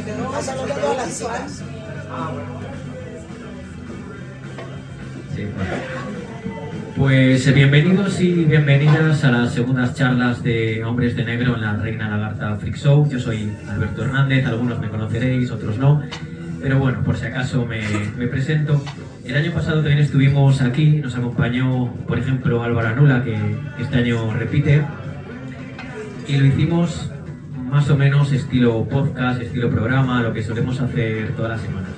Pásalo todo a las chicas. Sí, bueno. Pues bienvenidos y bienvenidas a las segundas charlas de Hombres de Negro en la Reina Lagarta Freak Show. Yo soy Alberto Hernández, algunos me conoceréis, otros no. Pero bueno, por si acaso me presento. El año pasado también estuvimos aquí, nos acompañó, por ejemplo, Álvaro Anula, que este año repite. Y lo hicimos más o menos estilo podcast, estilo programa, lo que solemos hacer todas las semanas.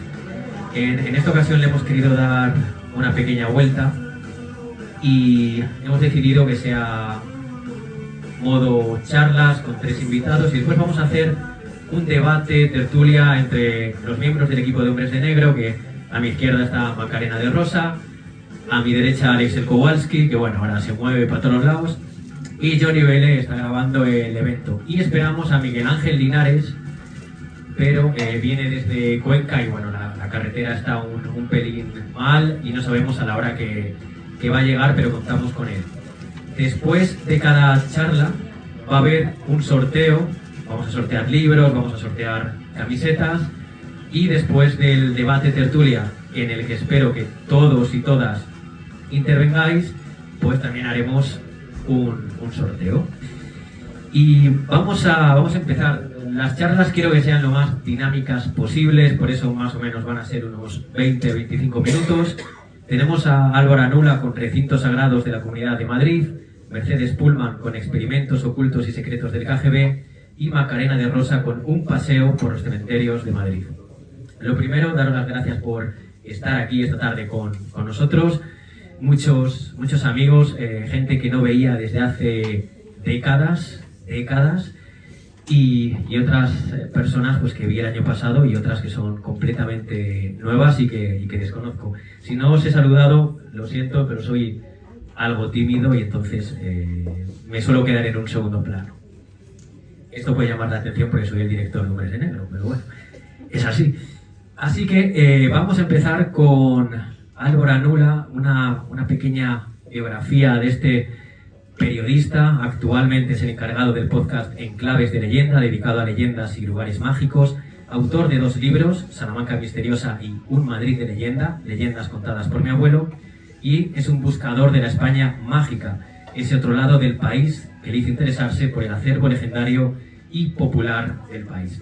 En esta ocasión le hemos querido dar una pequeña vuelta y hemos decidido que sea modo charlas con 3 invitados y después vamos a hacer un debate, tertulia entre los miembros del equipo de Hombres de Negro, que a mi izquierda está Macarena de Rosa, a mi derecha Alex Kowalski, que bueno, ahora se mueve para todos los lados, y Johnny Vélez está grabando el evento. Y esperamos a Miguel Ángel Linares, pero viene desde Cuenca y bueno, la carretera está un pelín mal y no sabemos a la hora que va a llegar, pero contamos con él. Después de cada charla va a haber un sorteo, vamos a sortear libros, vamos a sortear camisetas y después del debate tertulia, en el que espero que todos y todas intervengáis, pues también haremos un sorteo. Y vamos a empezar. Las charlas quiero que sean lo más dinámicas posibles, por eso más o menos van a ser unos 20-25 minutos. Tenemos a Álvaro Anula con Recintos Sagrados de la Comunidad de Madrid, Mercedes Pullman con Experimentos Ocultos y Secretos del KGB y Macarena de Rosa con Un paseo por los cementerios de Madrid. Lo primero, daros las gracias por estar aquí esta tarde con nosotros. Muchos amigos, gente que no veía desde hace décadas y otras personas pues que vi el año pasado y otras que son completamente nuevas y que desconozco. Si no os he saludado, lo siento, pero soy algo tímido y entonces me suelo quedar en un segundo plano. Esto puede llamar la atención porque soy el director de Hombres de Negro, pero bueno, es así. Así que vamos a empezar con Álvaro Anula, una pequeña biografía de este periodista. Actualmente es el encargado del podcast Enclaves de Leyenda, dedicado a leyendas y lugares mágicos, autor de 2 libros, Salamanca Misteriosa y Un Madrid de Leyenda, leyendas contadas por mi abuelo, y es un buscador de la España mágica, ese otro lado del país que le hizo interesarse por el acervo legendario y popular del país.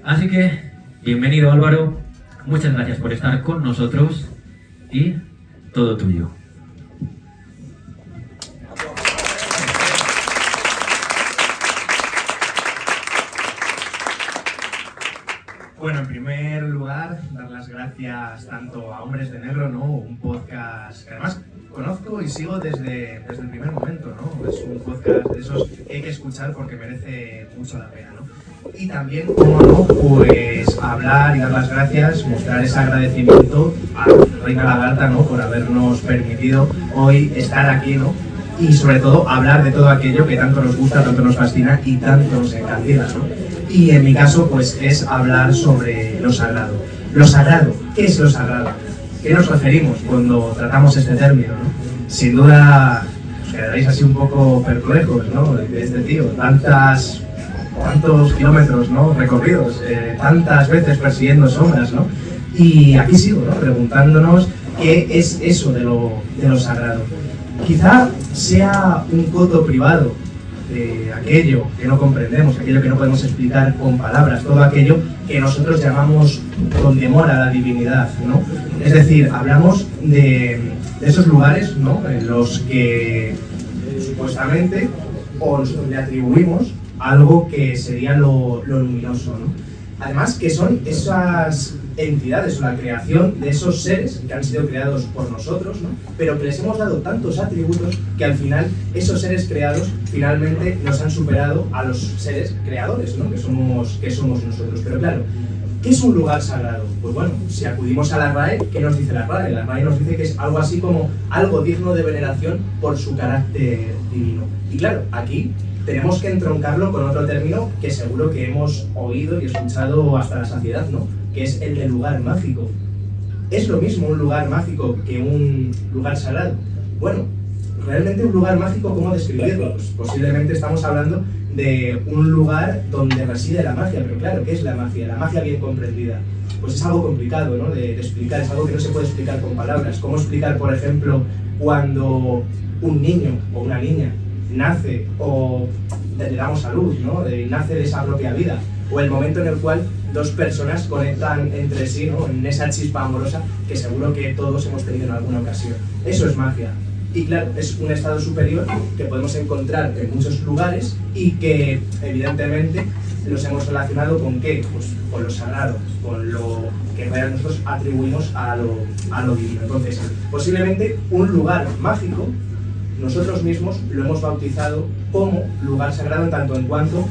Así que, bienvenido Álvaro, muchas gracias por estar con nosotros y todo tuyo. Bueno, en primer lugar, dar las gracias tanto a Hombres de Negro, ¿no? Un podcast que además conozco y sigo desde el primer momento, ¿no? Es un podcast de esos que hay que escuchar porque merece mucho la pena, ¿no? Y también, como no, pues hablar y dar las gracias, mostrar ese agradecimiento a Reina Lagarta, ¿no? Por habernos permitido hoy estar aquí, ¿no? Y sobre todo hablar de todo aquello que tanto nos gusta, tanto nos fascina y tanto nos encandila, ¿no? Y en mi caso, pues es hablar sobre lo sagrado. Lo sagrado, ¿qué es lo sagrado? ¿Qué nos referimos cuando tratamos este término, ¿no? Sin duda, os quedaréis así un poco perplejos, ¿no? De este tío, tantos kilómetros, ¿no? Recorridos, tantas veces persiguiendo sombras, ¿no? Y aquí sigo, ¿no? Preguntándonos qué es eso de lo sagrado. Quizá sea un coto privado de aquello que no comprendemos, aquello que no podemos explicar con palabras, todo aquello que nosotros llamamos con temor a la divinidad, ¿no? Es decir, hablamos de esos lugares, ¿no? En los que supuestamente o le atribuimos algo que sería lo luminoso, ¿no? Además que son esas entidades o la creación de esos seres que han sido creados por nosotros, ¿no? Pero que les hemos dado tantos atributos que al final esos seres creados finalmente nos han superado a los seres creadores, ¿no? que somos nosotros. Pero claro, ¿qué es un lugar sagrado? Pues bueno, si acudimos a la RAE, ¿qué nos dice la RAE? La RAE nos dice que es algo así como algo digno de veneración por su carácter divino. Y claro, aquí tenemos que entroncarlo con otro término que seguro que hemos oído y escuchado hasta la saciedad, ¿no? Que es el de lugar mágico. ¿Es lo mismo un lugar mágico que un lugar sagrado? Bueno, realmente un lugar mágico, ¿cómo describirlo? Pues posiblemente estamos hablando de un lugar donde reside la magia. Pero claro, ¿qué es la magia? La magia bien comprendida. Pues es algo complicado, ¿no? de explicar, es algo que no se puede explicar con palabras. ¿Cómo explicar, por ejemplo, cuando un niño o una niña nace o le damos salud, ¿no? Nace de esa propia vida? O el momento en el cual dos personas conectan entre sí, ¿no? En esa chispa amorosa que seguro que todos hemos tenido en alguna ocasión. Eso es magia. Y claro, es un estado superior que podemos encontrar en muchos lugares y que evidentemente los hemos relacionado con ¿qué? Pues con lo sagrado, con lo que realmente nosotros atribuimos a lo divino. Entonces, posiblemente un lugar mágico, nosotros mismos lo hemos bautizado como lugar sagrado en tanto en cuanto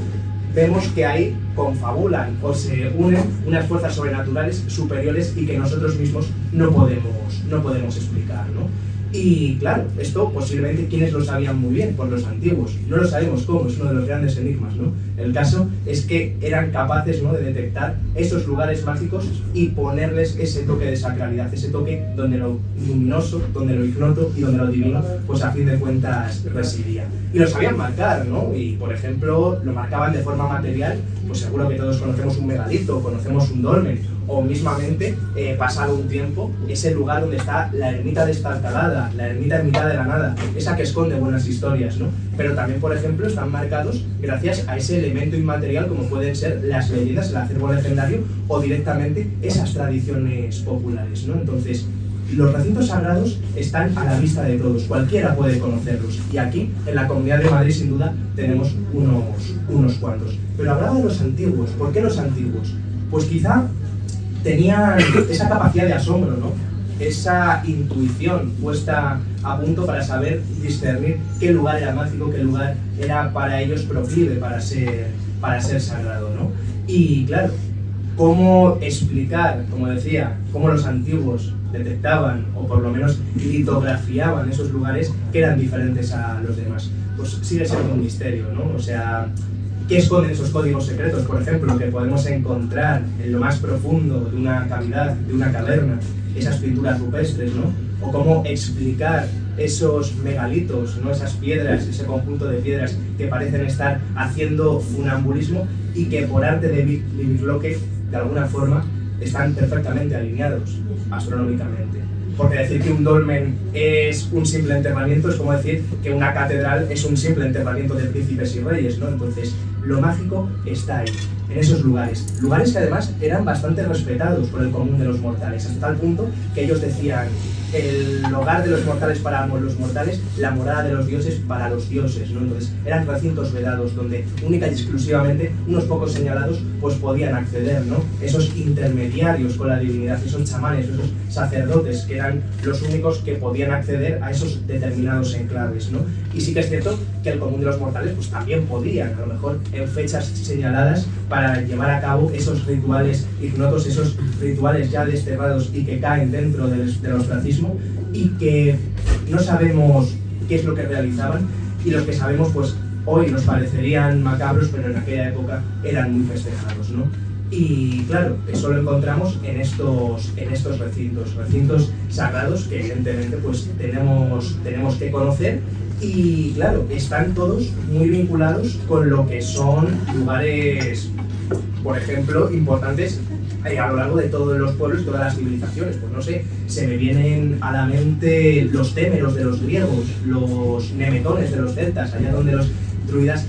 vemos que ahí confabulan o se unen unas fuerzas sobrenaturales superiores y que nosotros mismos no podemos explicar, ¿no? Y claro, esto posiblemente quienes lo sabían muy bien, por los antiguos. No lo sabemos cómo, es uno de los grandes enigmas, ¿no? El caso es que eran capaces, ¿no?, de detectar esos lugares mágicos y ponerles ese toque de sacralidad, ese toque donde lo luminoso, donde lo ignoto y donde lo divino, pues a fin de cuentas residía. Y lo sabían marcar, ¿no? Y por ejemplo, lo marcaban de forma material, pues seguro que todos conocemos un megalito, conocemos un dolmen, o mismamente, pasado un tiempo, ese lugar donde está la ermita destartalada, la ermita en mitad de la nada, esa que esconde buenas historias, ¿no? Pero también, por ejemplo, están marcados gracias a ese elemento inmaterial como pueden ser las leyendas, el acervo legendario o directamente esas tradiciones populares, ¿no? Entonces, los recintos sagrados están a la vista de todos, cualquiera puede conocerlos. Y aquí, en la Comunidad de Madrid, sin duda, tenemos unos cuantos. Pero hablaba de los antiguos. ¿Por qué los antiguos? Pues quizá tenían esa capacidad de asombro, ¿no? Esa intuición puesta a punto para saber discernir qué lugar era mágico, qué lugar era para ellos proclive para ser sagrado, ¿no? Y claro, cómo explicar, como decía, cómo los antiguos detectaban o por lo menos litografiaban esos lugares que eran diferentes a los demás, pues sigue siendo un misterio, ¿no? O sea, ¿qué esconden esos códigos secretos, por ejemplo, que podemos encontrar en lo más profundo de una cavidad, de una caverna, esas pinturas rupestres, ¿no? O cómo explicar esos megalitos, ¿no? Esas piedras, ese conjunto de piedras que parecen estar haciendo funambulismo y que por arte de Birlibirloque, de alguna forma, están perfectamente alineados astronómicamente. Porque decir que un dolmen es un simple enterramiento es como decir que una catedral es un simple enterramiento de príncipes y reyes, ¿no? Entonces, lo mágico está ahí, en esos lugares. Lugares que además eran bastante respetados por el común de los mortales, hasta tal punto que ellos decían: el hogar de los mortales para los mortales, la morada de los dioses para los dioses, ¿no? Entonces, eran recintos vedados donde única y exclusivamente unos pocos señalados pues podían acceder, ¿no? Esos intermediarios con la divinidad, esos chamanes, esos sacerdotes que eran los únicos que podían acceder a esos determinados enclaves, ¿no? Y sí que es cierto que el común de los mortales pues también podían, a lo mejor en fechas señaladas, para llevar a cabo esos rituales ignotos, esos rituales ya desterrados y que caen dentro del ostracismo y que no sabemos qué es lo que realizaban, y los que sabemos pues hoy nos parecerían macabros, pero en aquella época eran muy festejados, ¿no? Y claro, eso lo encontramos en estos recintos sagrados que evidentemente pues tenemos que conocer. Y claro, están todos muy vinculados con lo que son lugares, por ejemplo, importantes a lo largo de todos los pueblos y todas las civilizaciones. Pues no sé, se me vienen a la mente los témeros de los griegos, los nemetones de los celtas, allá donde los druidas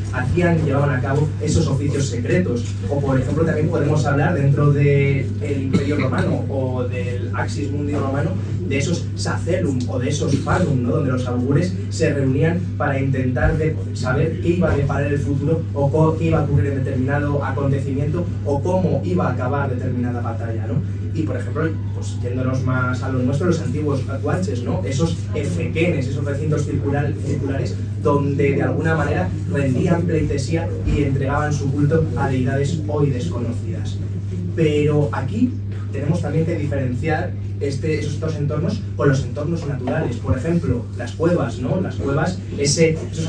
llevaban a cabo esos oficios secretos. O por ejemplo también podemos hablar dentro del Imperio Romano o del Axis Mundi romano de esos Sacellum o de esos Fanum, ¿no? Donde los augures se reunían para intentar saber qué iba a deparar el futuro o qué iba a ocurrir en determinado acontecimiento o cómo iba a acabar determinada batalla, ¿no? Y por ejemplo, pues yéndonos más a lo nuestro, los antiguos guanches, ¿no? Esos efequenes, esos recintos circulares donde de alguna manera rendían pleitesía y entregaban su culto a deidades hoy desconocidas. Pero aquí tenemos también que diferenciar estos entornos con los entornos naturales. Por ejemplo, las cuevas, ¿no? Las cuevas, esos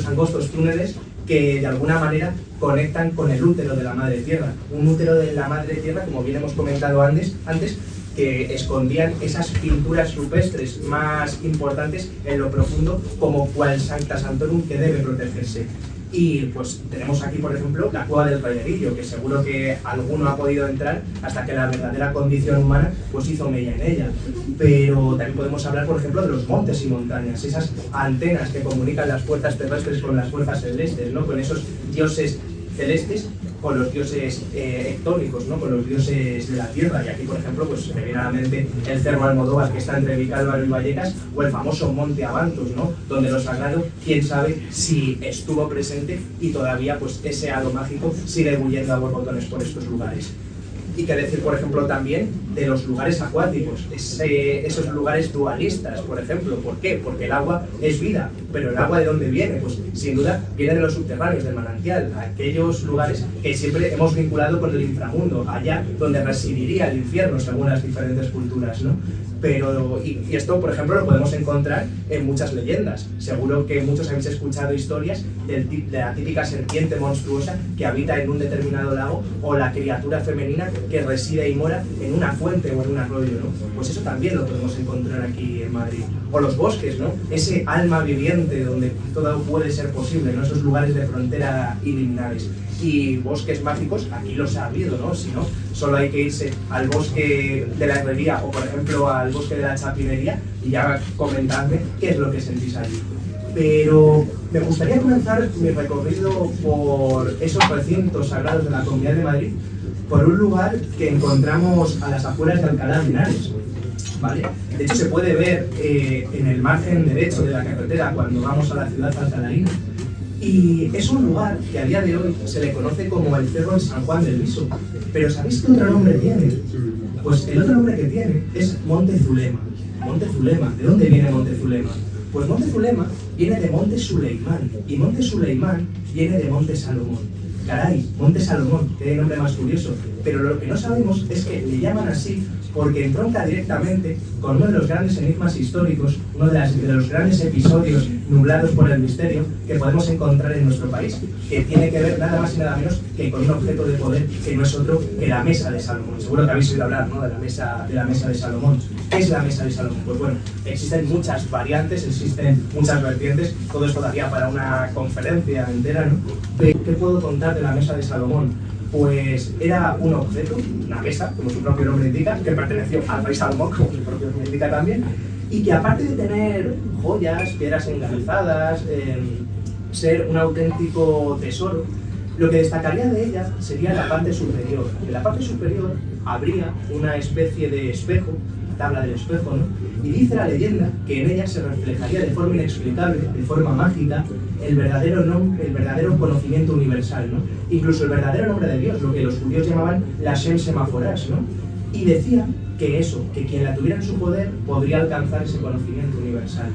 angostos túneles que de alguna manera conectan con el útero de la Madre Tierra. Un útero de la Madre Tierra, como bien hemos comentado antes, que escondían esas pinturas rupestres más importantes en lo profundo, como cual Sancta Sanctorum, que debe protegerse. Y pues tenemos aquí, por ejemplo, la Cueva del Rederillo, que seguro que alguno ha podido entrar hasta que la verdadera condición humana pues hizo mella en ella. Pero también podemos hablar, por ejemplo, de los montes y montañas, esas antenas que comunican las fuerzas terrestres con las fuerzas celestes, ¿no? Con esos dioses celestes, con los dioses hectónicos, ¿no? Con los dioses de la tierra. Y aquí, por ejemplo, pues se me viene a la mente el Cerro Almodóvar, que está entre Vicálvaro y Vallecas, o el famoso Monte Avantos, ¿no? Donde lo sagrado, quién sabe si estuvo presente y todavía pues ese halo mágico sigue bulliendo a borbotones por estos lugares. Y qué decir, por ejemplo, también de los lugares acuáticos, esos lugares dualistas, por ejemplo. ¿Por qué? Porque el agua es vida, pero ¿el agua de dónde viene? Pues sin duda viene de los subterráneos, del manantial, aquellos lugares que siempre hemos vinculado con el inframundo, allá donde residiría el infierno, según las diferentes culturas, ¿no? Pero, y esto, por ejemplo, lo podemos encontrar en muchas leyendas. Seguro que muchos habéis escuchado historias de la típica serpiente monstruosa que habita en un determinado lago, o la criatura femenina que reside y mora en una fuente o en un arroyo, ¿no? Pues eso también lo podemos encontrar aquí en Madrid. O los bosques, ¿no? Ese alma viviente donde todo puede ser posible, ¿no? Esos lugares de frontera iliminables. Y bosques mágicos, aquí los ha habido, ¿no? Si no, solo hay que irse al bosque de la Herrería o, por ejemplo, al bosque de la Chapinería y ya comentadme qué es lo que sentís allí. Pero me gustaría comenzar mi recorrido por esos recintos sagrados de la Comunidad de Madrid, por un lugar que encontramos a las afueras de Alcalá de Henares, ¿vale? De hecho, se puede ver en el margen derecho de la carretera cuando vamos a la ciudad alcalaína. Y es un lugar que a día de hoy se le conoce como el Cerro de San Juan del Viso. Pero ¿sabéis qué otro nombre tiene? Pues el otro nombre que tiene es Monte Zulema. Monte Zulema. ¿De dónde viene Monte Zulema? Pues Monte Zulema viene de Monte Suleimán. Y Monte Suleimán viene de Monte Salomón. Caray, Monte Salomón, qué nombre más curioso. Pero lo que no sabemos es que le llaman así porque entronca directamente con uno de los grandes enigmas históricos, uno de los grandes episodios nublados por el misterio que podemos encontrar en nuestro país, que tiene que ver nada más y nada menos que con un objeto de poder que no es otro que la Mesa de Salomón. Seguro que habéis oído hablar, ¿no?, de la mesa de Salomón. ¿Qué es la Mesa de Salomón? Pues bueno, existen muchas variantes, existen muchas vertientes, todo esto daría para una conferencia entera, ¿no? ¿Qué puedo contar de la Mesa de Salomón? Pues era un objeto, una mesa, como su propio nombre indica, que perteneció al rey Salomón, como su propio nombre indica también, y que aparte de tener joyas, piedras engarzadas, ser un auténtico tesoro, lo que destacaría de ella sería la parte superior. En la parte superior habría una especie de espejo, tabla del espejo, ¿no? Y dice la leyenda que en ella se reflejaría de forma inexplicable, de forma mágica, el verdadero conocimiento universal, ¿no? Incluso el verdadero nombre de Dios, lo que los judíos llamaban la Shem Semaforash, ¿no? Y decía que que quien la tuviera en su poder podría alcanzar ese conocimiento universal.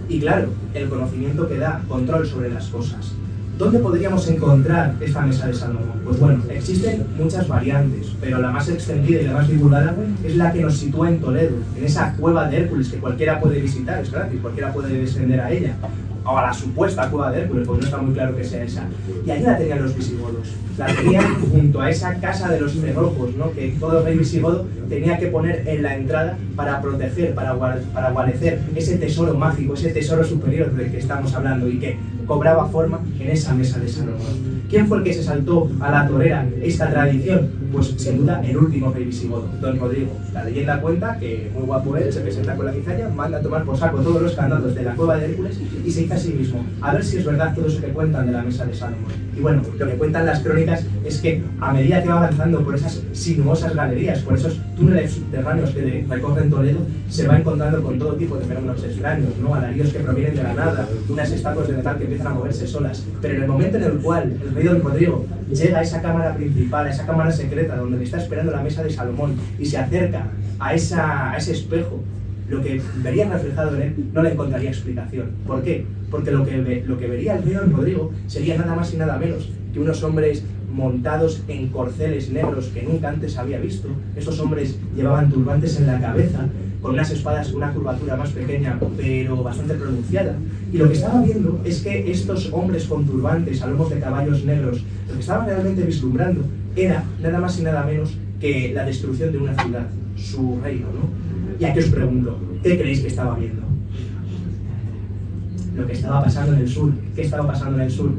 Y claro, el conocimiento que da control sobre las cosas. ¿Dónde podríamos encontrar esta Mesa de Salomón? Pues bueno, existen muchas variantes, pero la más extendida y la más divulgada es la que nos sitúa en Toledo, en esa cueva de Hércules que cualquiera puede visitar, es gratis, cualquiera puede descender a ella, o a la supuesta cueva de Hércules, porque no está muy claro que sea esa. Y allí la tenían los visigodos, la tenían junto a esa casa de los cerrojos, ¿no?, que todo rey visigodo tenía que poner en la entrada para proteger, para guarecer ese tesoro mágico, ese tesoro superior del que estamos hablando y que cobraba forma en esa Mesa de Salomón. ¿Quién fue el que se saltó a la torera esta tradición? Pues sin duda el último rey visigodo, Don Rodrigo. La leyenda cuenta que, muy guapo él, se presenta con la cizaña, manda a tomar por saco todos los candados de la cueva de Hércules y se dice a sí mismo, a ver si es verdad todo eso que cuentan de la Mesa de Salomón. Y bueno, lo que cuentan las crónicas es que a medida que va avanzando por esas sinuosas galerías, por esos túneles subterráneos que recorren Toledo, se va encontrando con todo tipo de fenómenos extraños, ¿no? Alarios que provienen de la nada, unas estatuas de metal que empiezan a moverse solas. Pero en el momento en el cual el rey Don Rodrigo llega a esa cámara principal, a esa cámara secreta donde le está esperando la Mesa de Salomón y se acerca a ese espejo, lo que vería reflejado en él no le encontraría explicación. ¿Por qué? Porque lo que vería el rey Don Rodrigo sería nada más y nada menos que unos hombres montados en corceles negros que nunca antes había visto. Estos hombres llevaban turbantes en la cabeza, con unas espadas, una curvatura más pequeña, pero bastante pronunciada. Y lo que estaba viendo es que estos hombres con turbantes a lomos de caballos negros, lo que estaban realmente vislumbrando era nada más y nada menos que la destrucción de una ciudad, su reino, ¿no? Y aquí os pregunto, ¿qué creéis que estaba viendo? Lo que estaba pasando en el sur. ¿Qué estaba pasando en el sur?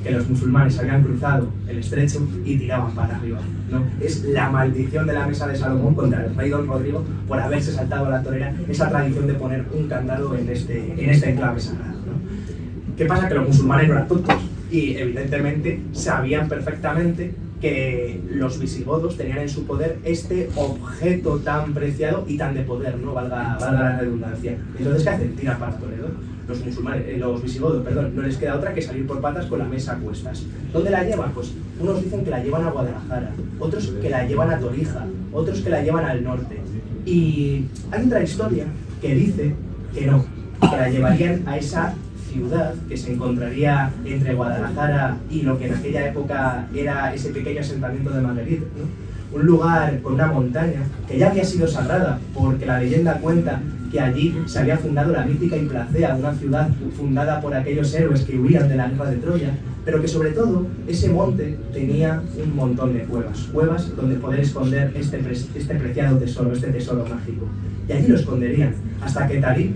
que los musulmanes habían cruzado el estrecho y tiraban para arriba, ¿no? Es la maldición de la mesa de Salomón contra el rey Don Rodrigo por haberse saltado a la torera esa tradición de poner un candado en este enclave sagrado, ¿no? ¿Qué pasa? Que los musulmanes no eran tontos y evidentemente sabían perfectamente que los visigodos tenían en su poder este objeto tan preciado y tan de poder, ¿no? Valga la redundancia. Entonces, ¿qué hacen? Tiran para Toledo. Los visigodos, no les queda otra que salir por patas con la mesa a cuestas. ¿Dónde la llevan? Pues unos dicen que la llevan a Guadalajara, otros que la llevan a Torija, otros que la llevan al norte. Y hay otra historia que dice que no, que la llevarían a esa ciudad que se encontraría entre Guadalajara y lo que en aquella época era ese pequeño asentamiento de Madrid, ¿no? Un lugar con una montaña que ya había sido sagrada, porque la leyenda cuenta que allí se había fundado la mítica Implacea, una ciudad fundada por aquellos héroes que huían de la guerra de Troya, pero que sobre todo ese monte tenía un montón de cuevas donde poder esconder este preciado tesoro, este tesoro mágico. Y allí lo esconderían, hasta que Tarik,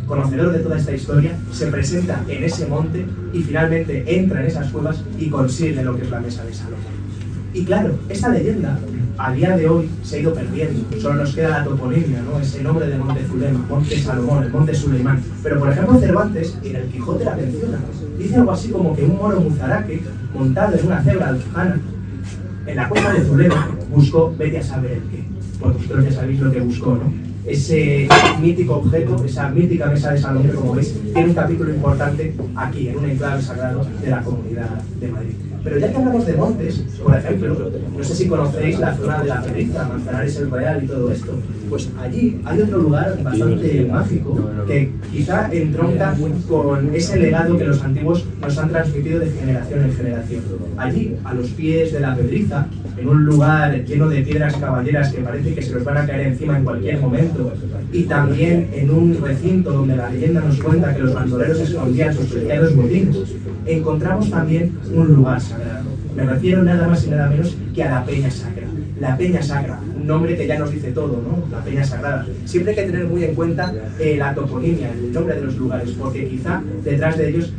conocedor de toda esta historia, se presenta en ese monte y finalmente entra en esas cuevas y consigue lo que es la mesa de Salomón. Y claro, esta leyenda a día de hoy se ha ido perdiendo, solo nos queda la toponimia, ¿no? Ese nombre de Monte Zulema, Monte Salomón, el Monte Suleimán. Pero por ejemplo Cervantes, en el Quijote la menciona, dice algo así como que un moro muzaraque, montado en una cebra alfajana, en la cueva de Zulema, buscó, vete a saber el qué, porque vosotros ya sabéis lo que buscó, ¿no? Ese mítico objeto, esa mítica mesa de Salomón, como veis, tiene un capítulo importante aquí, en un enclave sagrado de la Comunidad de Madrid. Pero ya que hablamos de montes, por ejemplo, no sé si conocéis la zona de la Pedriza, Manzanares el Real y todo esto, pues allí hay otro lugar bastante mágico que quizá entronca con ese legado que los antiguos nos han transmitido de generación en generación. Allí, a los pies de la Pedriza, en un lugar lleno de piedras caballeras que parece que se los van a caer encima en cualquier momento, y también en un recinto donde la leyenda nos cuenta que los bandoleros escondían sus preciados botines, encontramos también un lugar sagrado. Me refiero nada más y nada menos que a la Peña Sacra. La Peña Sacra, un nombre que ya nos dice todo, ¿no? La Peña Sagrada. Siempre hay que tener muy en cuenta la toponimia, el nombre de los lugares, porque quizá detrás de ellos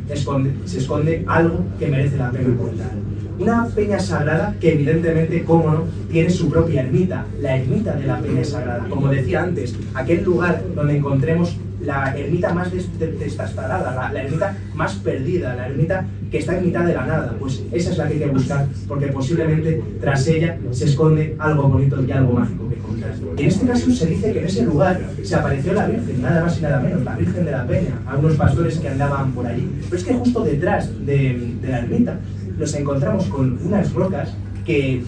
se esconde algo que merece la pena contar. Una peña sagrada que evidentemente, cómo no, tiene su propia ermita, la ermita de la Peña Sagrada. Como decía antes, aquel lugar donde encontremos la ermita más destastarada, la ermita más perdida, la ermita que está en mitad de la nada, pues esa es la que hay que buscar, porque posiblemente tras ella se esconde algo bonito y algo mágico que contar. Y en este caso se dice que en ese lugar se apareció la Virgen, nada más y nada menos, la Virgen de la Peña, a unos pastores que andaban por allí. Pero es que justo detrás de la ermita nos encontramos con unas rocas que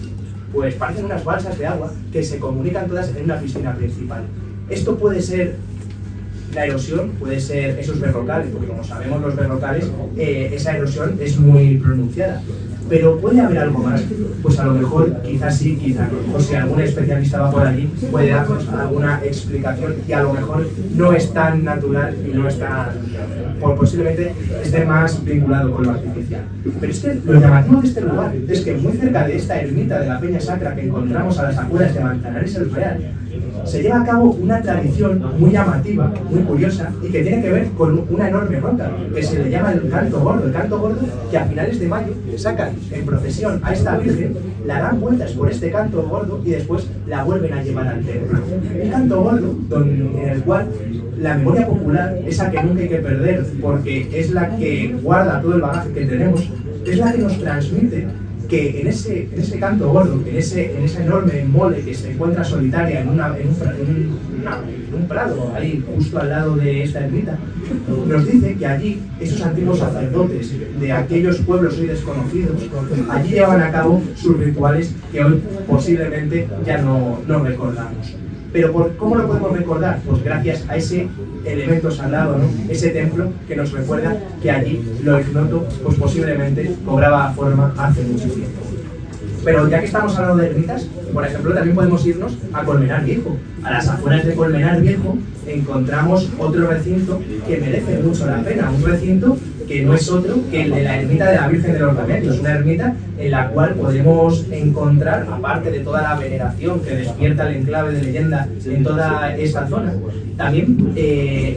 pues parecen unas balsas de agua que se comunican todas en una piscina principal. Esto puede ser la erosión, puede ser esos berrocales, porque como sabemos los berrocales, esa erosión es muy pronunciada. Pero ¿puede haber algo más? Pues a lo mejor, quizás sí, quizás no. O si algún especialista va por allí, puede darnos alguna explicación y a lo mejor no es tan natural y no es tan... posiblemente esté más vinculado con lo artificial. Pero es que lo llamativo de este lugar es que muy cerca de esta ermita de la Peña Sacra que encontramos a las afueras de Manzanares el Real, se lleva a cabo una tradición muy llamativa, muy curiosa, y que tiene que ver con una enorme roca, que se le llama el Canto Gordo. El Canto Gordo, que a finales de mayo sacan en procesión a esta Virgen, la dan vueltas por este Canto Gordo y después la vuelven a llevar al templo. Un Canto Gordo en el cual la memoria popular, esa que nunca hay que perder, porque es la que guarda todo el bagaje que tenemos, es la que nos transmite que en ese Canto Gordo, en esa enorme mole que se encuentra solitaria en un prado, ahí justo al lado de esta ermita, nos dice que allí esos antiguos sacerdotes de aquellos pueblos hoy desconocidos, allí llevan a cabo sus rituales que hoy posiblemente ya no recordamos. Pero ¿cómo lo podemos recordar? Pues gracias a ese elemento sagrado, ¿no? Ese templo que nos recuerda que allí lo ignoto pues posiblemente cobraba forma hace mucho tiempo. Pero ya que estamos hablando de ermitas, por ejemplo, también podemos irnos a Colmenar Viejo. A las afueras de Colmenar Viejo encontramos otro recinto que merece mucho la pena, un recinto que no es otro que el de la ermita de la Virgen de los Remedios, una ermita en la cual podemos encontrar, aparte de toda la veneración que despierta el enclave de leyenda en toda esta zona, también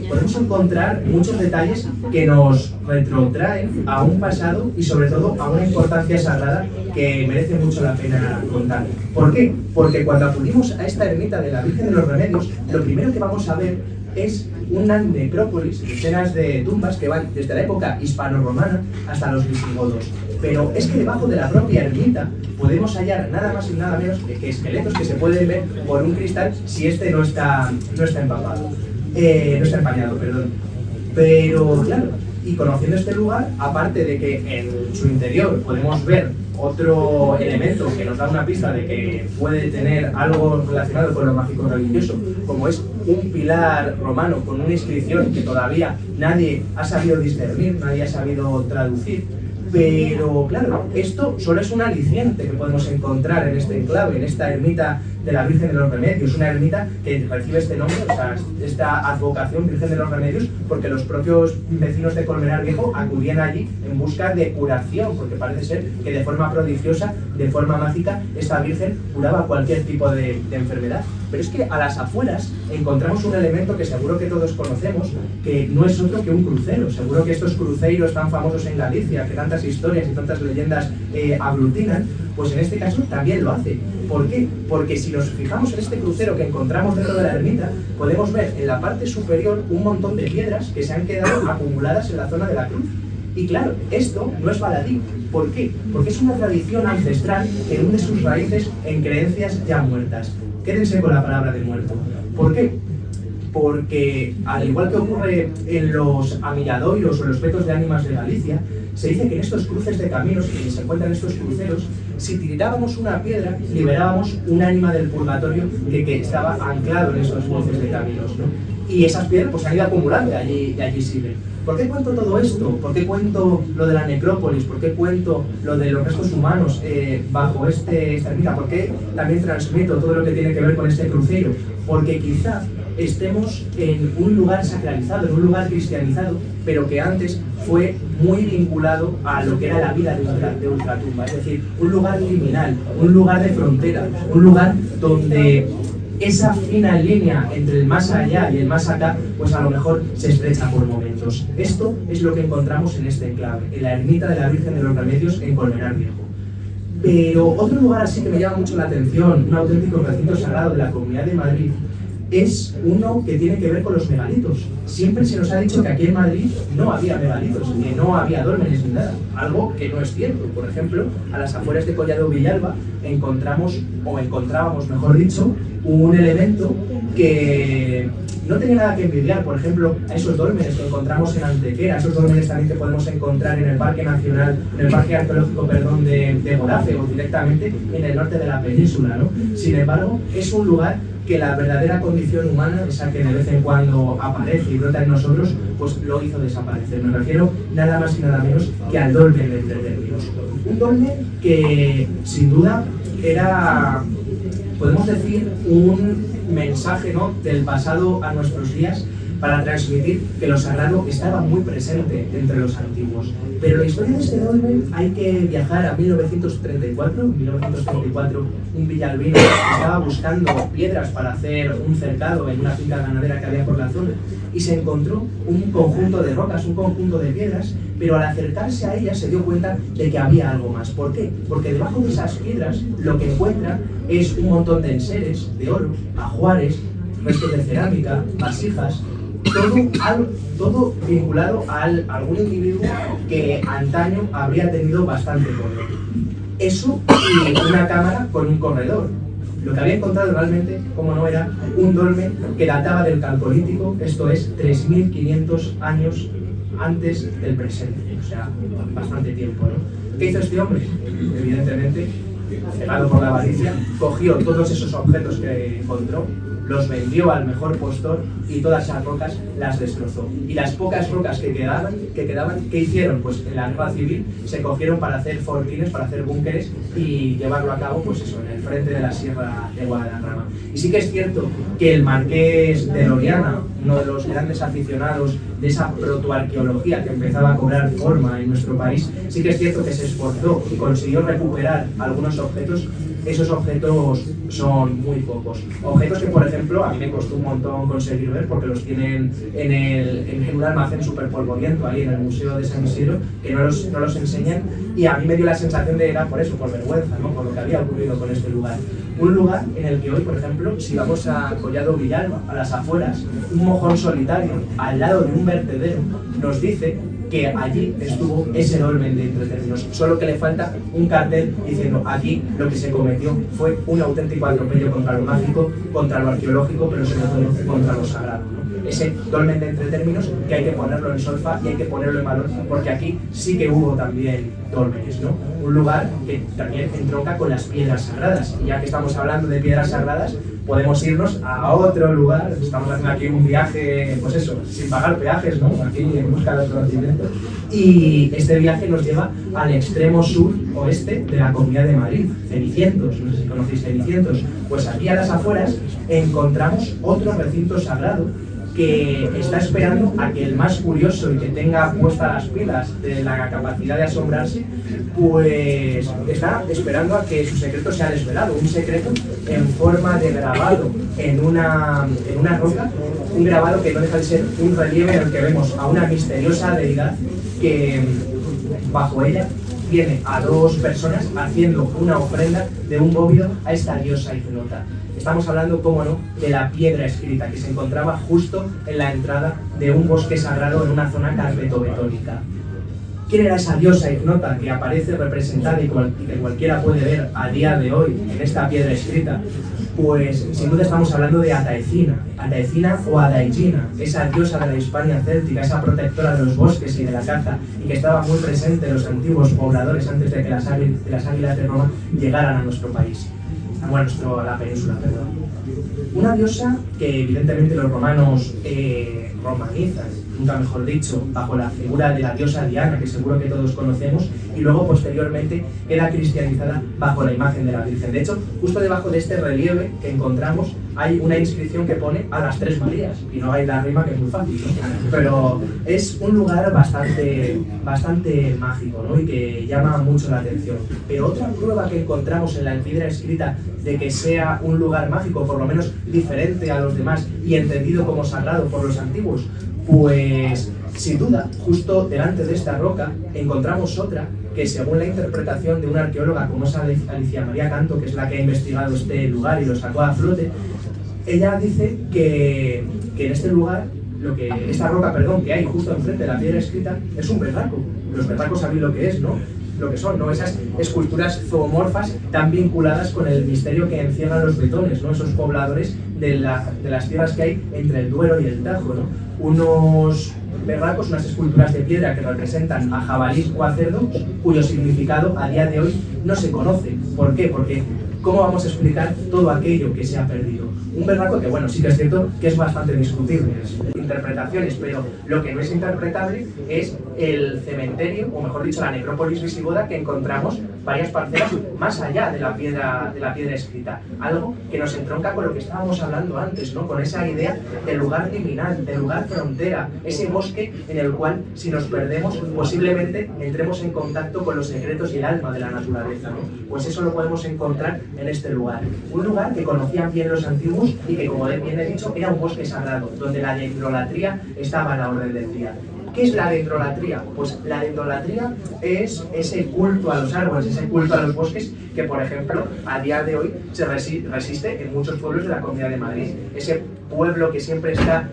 podemos encontrar muchos detalles que nos retrotraen a un pasado y sobre todo a una importancia sagrada que merece mucho la pena contar. ¿Por qué? Porque cuando acudimos a esta ermita de la Virgen de los Remedios, lo primero que vamos a ver es una necrópolis, decenas de tumbas que van desde la época hispano-romana hasta los visigodos. Pero es que debajo de la propia ermita podemos hallar nada más y nada menos que esqueletos que se pueden ver por un cristal si este no está empapado, no está empañado, perdón. Pero claro, y conociendo este lugar, aparte de que en su interior podemos ver otro elemento que nos da una pista de que puede tener algo relacionado con lo mágico religioso, como es un pilar romano con una inscripción que todavía nadie ha sabido discernir, nadie ha sabido traducir. Pero claro, esto solo es un aliciente que podemos encontrar en este enclave, en esta ermita de la Virgen de los Remedios, una ermita que recibe este nombre, o sea, esta advocación Virgen de los Remedios, porque los propios vecinos de Colmenar Viejo acudían allí en busca de curación, porque parece ser que de forma prodigiosa, de forma mágica, esta Virgen curaba cualquier tipo de enfermedad. Pero es que a las afueras encontramos un elemento que seguro que todos conocemos, que no es otro que un crucero. Seguro que estos cruceiros tan famosos en Galicia, que tantas historias y tantas leyendas aglutinan, pues en este caso también lo hace. ¿Por qué? Porque si nos fijamos en este crucero que encontramos dentro de la ermita, podemos ver en la parte superior un montón de piedras que se han quedado acumuladas en la zona de la cruz. Y claro, esto no es baladí. ¿Por qué? Porque es una tradición ancestral que hunde sus raíces en creencias ya muertas. Quédense con la palabra de muerto. ¿Por qué? Porque, al igual que ocurre en los amilladoiros o en los petos de ánimas de Galicia, se dice que en estos cruces de caminos, que se encuentran estos cruceros, si tirábamos una piedra, liberábamos un ánima del purgatorio que estaba anclado en esos cruces de caminos, ¿no? Y esas piedras pues, se han ido acumulando y allí siguen. ¿Por qué cuento todo esto? ¿Por qué cuento lo de la necrópolis? ¿Por qué cuento lo de los restos humanos bajo esta ermita? ¿Por qué también transmito todo lo que tiene que ver con este crucero? Porque quizá estemos en un lugar sacralizado, en un lugar cristianizado, pero que antes fue muy vinculado a lo que era la vida de ultratumba, es decir, un lugar liminal, un lugar de frontera, un lugar donde esa fina línea entre el más allá y el más acá, pues a lo mejor se estrecha por momentos. Esto es lo que encontramos en este enclave, en la ermita de la Virgen de los Remedios en Colmenar Viejo. Pero otro lugar así que me llama mucho la atención, un auténtico recinto sagrado de la Comunidad de Madrid, es uno que tiene que ver con los megalitos. Siempre se nos ha dicho que aquí en Madrid no había megalitos, que no había dólmenes ni nada, algo que no es cierto. Por ejemplo, a las afueras de Collado Villalba encontrábamos, mejor dicho, un elemento que no tenía nada que envidiar, por ejemplo, a esos dólmenes que encontramos en Antequera, esos dólmenes también que podemos encontrar en el Parque Nacional, en el Parque Arqueológico, de Gorace, o directamente en el norte de la península, ¿no? Sin embargo, es un lugar que la verdadera condición humana, esa que de vez en cuando aparece y brota en nosotros, pues lo hizo desaparecer. Me refiero nada más y nada menos que al dolmen de Entre Ríos. Un dolmen que, sin duda, era, podemos decir, un mensaje, ¿no?, del pasado a nuestros días, para transmitir que lo sagrado estaba muy presente entre los antiguos. Pero la historia de este dolmen hay que viajar a 1934. En 1934, un villalbino estaba buscando piedras para hacer un cercado en una finca ganadera que había por la zona y se encontró un conjunto de rocas, un conjunto de piedras, pero al acercarse a ellas se dio cuenta de que había algo más. ¿Por qué? Porque debajo de esas piedras lo que encuentra es un montón de enseres, de oro, ajuares, restos de cerámica, vasijas, todo vinculado a algún individuo que antaño habría tenido bastante poder. Eso y una cámara con un corredor. Lo que había encontrado realmente, como no, era un dolmen que databa del Calcolítico, esto es 3.500 años antes del presente, o sea, bastante tiempo, ¿no? ¿Qué hizo este hombre? Evidentemente, cegado por la avaricia, cogió todos esos objetos que encontró, los vendió al mejor postor y todas esas rocas las destrozó. Y las pocas rocas que quedaban, ¿qué hicieron? Pues en la guerra civil se cogieron para hacer fortines, para hacer búnkeres y llevarlo a cabo, pues eso, en el frente de la Sierra de Guadarrama. Y sí que es cierto que el marqués de Loriana, uno de los grandes aficionados de esa protoarqueología que empezaba a cobrar forma en nuestro país, sí que es cierto que se esforzó y consiguió recuperar algunos objetos. Esos objetos son muy pocos. Objetos que, por ejemplo, a mí me costó un montón conseguir ver porque los tienen en un almacén súper polvoriento ahí en el Museo de San Isidro, que no los enseñan, y a mí me dio la sensación de era por eso, por vergüenza, ¿no? Por lo que había ocurrido con este lugar. Un lugar en el que hoy, por ejemplo, si vamos a Collado Villalba, a las afueras, un mojón solitario al lado de un vertedero nos dice que allí estuvo ese dolmen de Entretérminos, solo que le falta un cartel diciendo aquí lo que se cometió fue un auténtico atropello contra lo mágico, contra lo arqueológico, pero sobre todo contra lo sagrado, ¿no? Ese dolmen de Entretérminos que hay que ponerlo en solfa y hay que ponerlo en valor, porque aquí sí que hubo también dólmenes, ¿no? Un lugar que también entronca con las piedras sagradas, y ya que estamos hablando de piedras sagradas, podemos irnos a otro lugar. Estamos haciendo aquí un viaje, pues eso, sin pagar peajes, ¿no? Aquí en busca del conocimiento. Y este viaje nos lleva al extremo sur-oeste de la Comunidad de Madrid, Cenicientos. No sé si conocéis Cenicientos. Pues aquí a las afueras encontramos otro recinto sagrado que está esperando a que el más curioso y que tenga puestas las pilas de la capacidad de asombrarse, pues está esperando a que su secreto sea desvelado. Un secreto en forma de grabado en una roca, un grabado que no deja de ser un relieve en el que vemos a una misteriosa deidad que bajo ella tiene a dos personas haciendo una ofrenda de un bóvido a esta diosa ignota. Estamos hablando, cómo no, de la piedra escrita que se encontraba justo en la entrada de un bosque sagrado en una zona carpetobetónica. ¿Quién era esa diosa ignota que aparece representada y que cualquiera puede ver a día de hoy en esta piedra escrita? Pues sin duda estamos hablando de Ataecina o Adaigina, esa diosa de la Hispania céltica, esa protectora de los bosques y de la caza, y que estaba muy presente en los antiguos pobladores antes de que las águilas de Roma llegaran a nuestro país. Bueno, a la península, perdón. Una diosa que evidentemente los romanos romanizan, nunca mejor dicho, bajo la figura de la diosa Diana, que seguro que todos conocemos, y luego posteriormente queda cristianizada bajo la imagen de la Virgen. De hecho, justo debajo de este relieve que encontramos hay una inscripción que pone a las Tres Marías, y no hay la rima, que es muy fácil, ¿no? Pero es un lugar bastante mágico, ¿no? Y que llama mucho la atención. Pero otra prueba que encontramos en la piedra escrita de que sea un lugar mágico, por lo menos diferente a los demás y entendido como sagrado por los antiguos, pues sin duda, justo delante de esta roca encontramos otra que, según la interpretación de una arqueóloga como es Alicia María Canto, que es la que ha investigado este lugar y lo sacó a flote, ella dice que en este lugar, esta roca, que hay justo enfrente de la piedra escrita, es un berraco. Los berracos sabéis lo que es, ¿no? Lo que son, ¿no? Esas esculturas zoomorfas tan vinculadas con el misterio que encierran los bretones, ¿no? Esos pobladores de las tierras que hay entre el Duero y el Tajo, ¿no? Unos berracos, unas esculturas de piedra que representan a jabalís o a cerdos, cuyo significado a día de hoy no se conoce. ¿Por qué? Porque ¿cómo vamos a explicar todo aquello que se ha perdido? Un berraco que, bueno, sí que es cierto que es bastante discutible, interpretaciones, pero lo que no es interpretable es el cementerio, o mejor dicho, la necrópolis visigoda, que encontramos varias parcelas más allá de la piedra escrita. Algo que nos entronca con lo que estábamos hablando antes, ¿no? Con esa idea del lugar liminal, del lugar frontera, ese bosque en el cual, si nos perdemos, posiblemente entremos en contacto con los secretos y el alma de la naturaleza, ¿no? Pues eso lo podemos encontrar en este lugar. Un lugar que conocían bien los antiguos y que, como bien he dicho, era un bosque sagrado, donde la dendrolatría estaba a la orden del día. ¿Qué es la dendrolatría? Pues la dendrolatría es ese culto a los árboles, ese culto a los bosques que, por ejemplo, a día de hoy se resiste en muchos pueblos de la Comunidad de Madrid. Ese pueblo que siempre está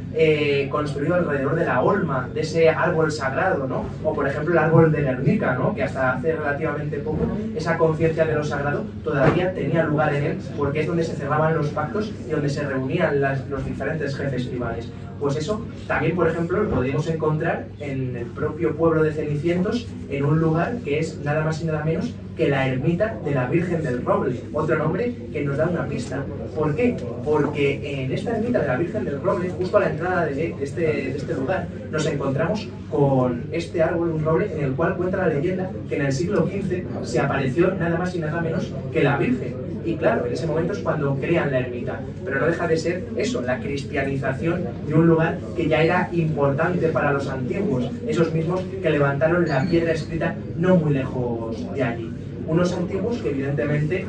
construido alrededor de la olma, de ese árbol sagrado, ¿no? O, por ejemplo, el árbol de Guernica, ¿no? Que hasta hace relativamente poco esa conciencia de lo sagrado todavía tenía lugar en él, porque es donde se cerraban los pactos y donde se reunían los diferentes jefes tribales. Pues eso también, por ejemplo, lo podemos encontrar en el propio pueblo de Cenicientos, en un lugar que es nada más y nada menos que la ermita de la Virgen del Roble, otro nombre que nos da una pista. ¿Por qué? Porque en esta ermita de la Virgen del Roble, justo a la entrada de este lugar, nos encontramos con este árbol, un roble, en el cual cuenta la leyenda que en el siglo XV se apareció nada más y nada menos que la Virgen. Y claro, en ese momento es cuando crean la ermita, pero no deja de ser eso, la cristianización de un lugar que ya era importante para los antiguos, esos mismos que levantaron la piedra escrita no muy lejos de allí. Unos antiguos que evidentemente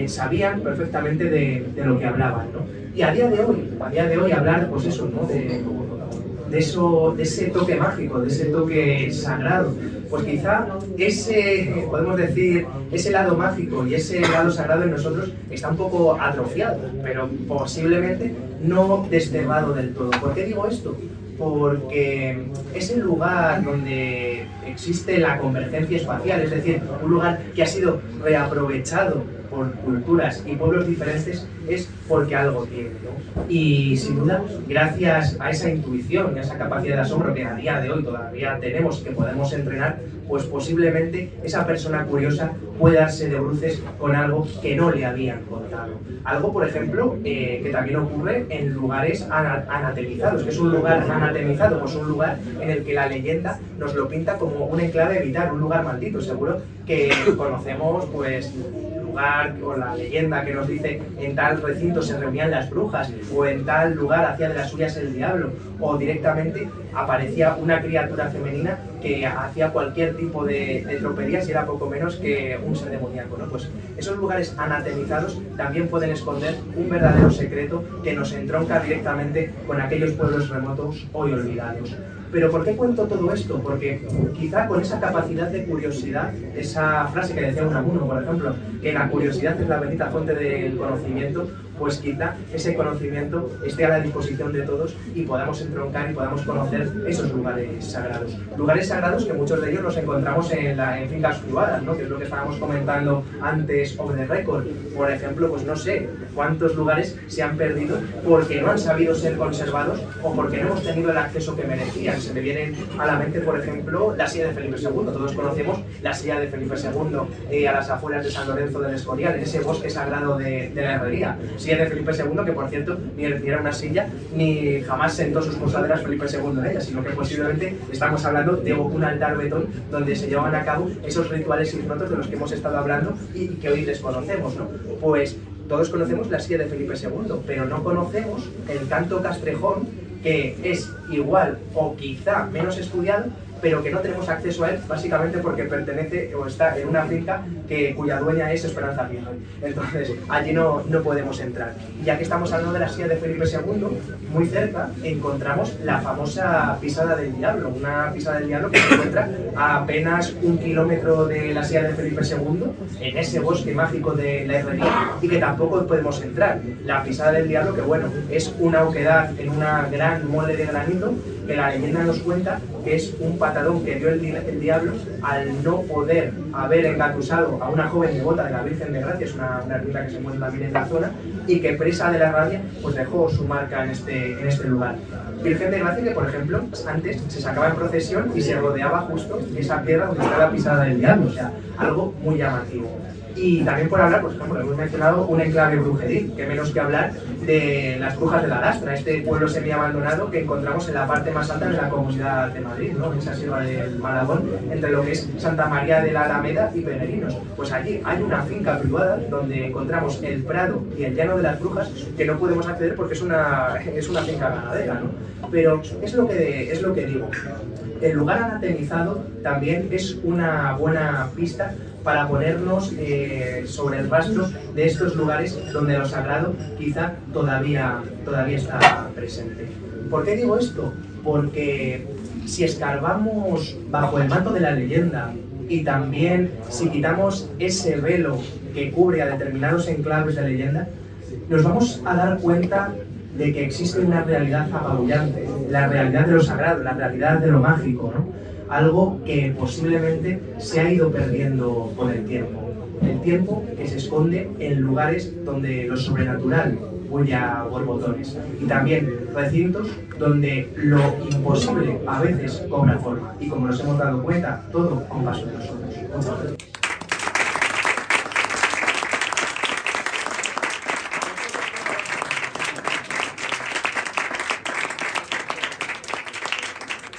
sabían perfectamente de lo que hablaban, ¿no? Y a día de hoy hablar, pues eso, ¿no? De ese toque mágico, de ese toque sagrado, pues quizá podemos decir, ese lado mágico y ese lado sagrado en nosotros está un poco atrofiado, pero posiblemente no desterrado del todo. ¿Por qué digo esto? Porque es el lugar donde existe la convergencia espacial, es decir, un lugar que ha sido reaprovechado por culturas y pueblos diferentes, es porque algo tiene, ¿no? Y sin duda, gracias a esa intuición y a esa capacidad de asombro que a día de hoy todavía tenemos y que podemos entrenar, pues posiblemente esa persona curiosa puede darse de bruces con algo que no le habían contado. Algo, por ejemplo, que también ocurre en lugares anatemizados. ¿Qué es un lugar anatemizado? Pues un lugar en el que la leyenda nos lo pinta como un enclave vital, un lugar maldito. Seguro que conocemos, pues, lugar o la leyenda que nos dice en tal recinto se reunían las brujas, o en tal lugar hacía de las suyas el diablo, o directamente aparecía una criatura femenina que hacía cualquier tipo de tropelías y era poco menos que un ser demoníaco, ¿no? Pues esos lugares anatemizados también pueden esconder un verdadero secreto que nos entronca directamente con aquellos pueblos remotos hoy olvidados. Pero ¿por qué cuento todo esto? Porque quizá con esa capacidad de curiosidad, esa frase que decía Unamuno, por ejemplo, que la curiosidad es la bendita fuente del conocimiento, pues quizá ese conocimiento esté a la disposición de todos y podamos entroncar y podamos conocer esos lugares sagrados. Lugares sagrados que muchos de ellos los encontramos en fincas privadas, ¿no? Que es lo que estábamos comentando antes off the record. Por ejemplo, pues no sé cuántos lugares se han perdido porque no han sabido ser conservados o porque no hemos tenido el acceso que merecían. Se me vienen a la mente, por ejemplo, la silla de Felipe II. Todos conocemos la silla de Felipe II a las afueras de San Lorenzo del Escorial, en ese bosque sagrado de la Herrería. Silla de Felipe II, que por cierto ni era una silla ni jamás sentó sus posaderas Felipe II en ella, sino que posiblemente estamos hablando de un altar betón donde se llevaban a cabo esos rituales ignotos de los que hemos estado hablando y que hoy desconocemos, ¿no? Pues todos conocemos la silla de Felipe II, pero no conocemos el canto castrejón, que es igual o quizá menos estudiado, pero que no tenemos acceso a él básicamente porque pertenece o está en una finca cuya dueña es Esperanza Aguirre. Entonces allí no podemos entrar. Ya que estamos hablando de la silla de Felipe II, muy cerca encontramos la famosa pisada del diablo, una pisada del diablo que se encuentra a apenas 1 kilómetro de la silla de Felipe II, en ese bosque mágico de la Herrería, y que tampoco podemos entrar. La pisada del diablo, que bueno, es una oquedad en una gran mole de granito, que la leyenda nos cuenta que es un patadón que dio el diablo al no poder haber engatusado a una joven devota de la Virgen de Gracia, es una ermita que se encuentra también en la zona, y que presa de la rabia pues dejó su marca en este lugar. Virgen de Gracia que, por ejemplo, antes se sacaba en procesión y se rodeaba justo esa piedra donde está la pisada del diablo, o sea, algo muy llamativo. Y también por hablar, por ejemplo, hemos mencionado un enclave brujeril, que menos que hablar de las Brujas de la Lastra, este pueblo semi-abandonado que encontramos en la parte más alta de la Comunidad de Madrid, ¿no? En esa sierra del Malagón, entre lo que es Santa María de la Alameda y Peregrinos. Pues allí hay una finca privada donde encontramos el Prado y el Llano de las Brujas, que no podemos acceder porque es una finca ganadera, ¿no? Pero es lo que digo. El lugar anatemizado también es una buena pista para ponernos sobre el rastro de estos lugares donde lo sagrado quizá todavía está presente. ¿Por qué digo esto? Porque si escarbamos bajo el manto de la leyenda y también si quitamos ese velo que cubre a determinados enclaves de leyenda, nos vamos a dar cuenta de que existe una realidad apabullante, la realidad de lo sagrado, la realidad de lo mágico, ¿no? Algo que posiblemente se ha ido perdiendo con el tiempo que se esconde en lugares donde lo sobrenatural huele a borbotones, y también recintos donde lo imposible a veces cobra forma, y como nos hemos dado cuenta, todo con paso de nosotros. Muchas gracias.